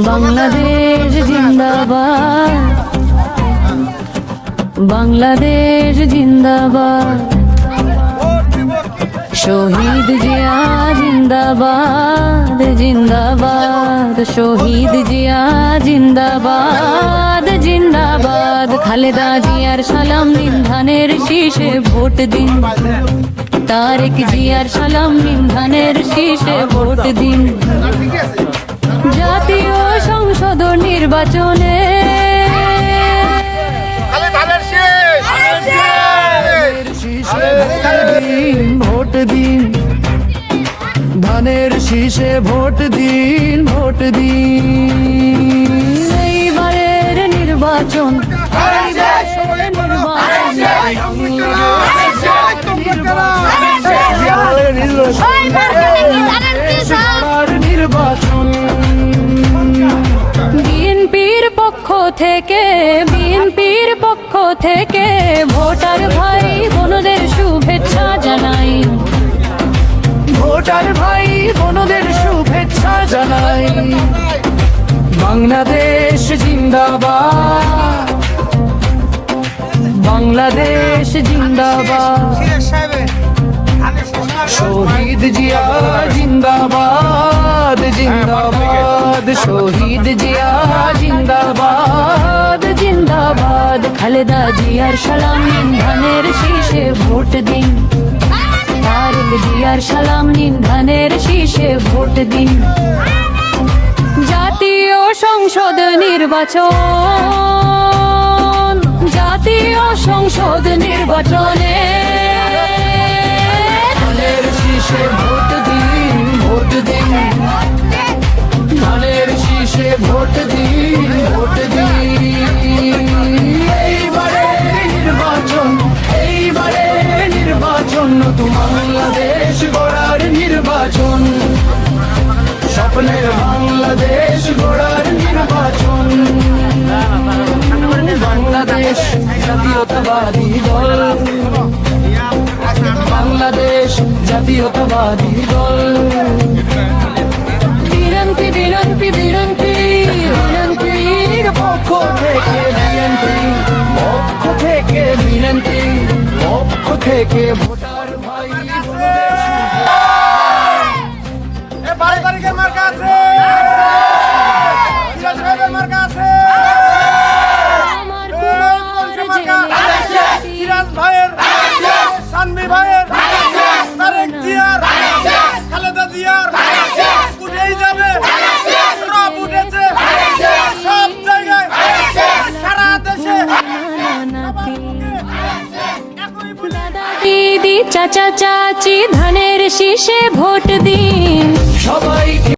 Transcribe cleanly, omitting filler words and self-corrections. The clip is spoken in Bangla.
বাংলাদেশ জিন্দাবাদ, বাংলাদেশ জিন্দাবাদ, শহীদ জিয়া জিন্দাবাদ জিন্দাবাদ, শহীদ জিয়া জিন্দাবাদ জিন্দাবাদ, খালেদা জিয়ার সালাম দিন, ধানের শীষে ভোট দিন, তারেক জিয়ার সালাম দিন, ধানের শীষে ভোট দিন। জাতীয় সংসদ নির্বাচনে ভোট দিন, ধানের শীষে ভোট দিন, ভোট দিন। এইবারের নির্বাচন নির্বাচন বিএনপির পক্ষ থেকে, বিএনপির পক্ষ থেকে ভোটার ভাই বোনদের শুভেচ্ছা জানাই, ভোটার ভাই বোনদের শুভেচ্ছা জানাই। বাংলাদেশ জিন্দাবাদ, বাংলাদেশ জিন্দাবাদ, শহীদ জিয়া জিন্দাবাদ জিন্দাবাদ, শহীদ জিয়া জিন্দাবাদ জিন্দাবাদ, খালেদা জিয়ার সালাম নিন, ধানের শীষে ভোট দিন, তারেক জিয়ার সালাম নিন, ধানের শীষে ভোট দিন। জাতীয় সংসদ নির্বাচন, জাতীয় সংসদ নির্বাচনে ধানের শীষে ভোট দিন, ভোট দিন, ধানের শীষে ভোট দিন, ভোট দিন। এইবারে নির্বাচন, এইবারে নির্বাচন, নতুন বাংলাদেশ গড়ার নির্বাচন, স্বপ্নের বাংলাদেশ গড়ার নির্বাচন। বাংলাদেশ জাতীয়তাবাদী দল, বাংলাদেশ জাতীয়তাবাদী দল, বিএনপি বিএনপি বিএনপি বিএনপির পক্ষ থেকে, বিএনপি পক্ষ থেকে, বিএনপি পক্ষ থেকে ভোটার ভাই মার্কা আছে, মার্কা আছে, সিরাজ ভাইয়ের, সানভি ভাইয়ের, তারেক জিয়ার, খালেদা জিয়ার, উঠেই যাবে, সব উঠেছে, সব জায়গায়, সারা দেশে। দিদি চাচা চাচি ধানের শীষে ভোট দিন, সবাই।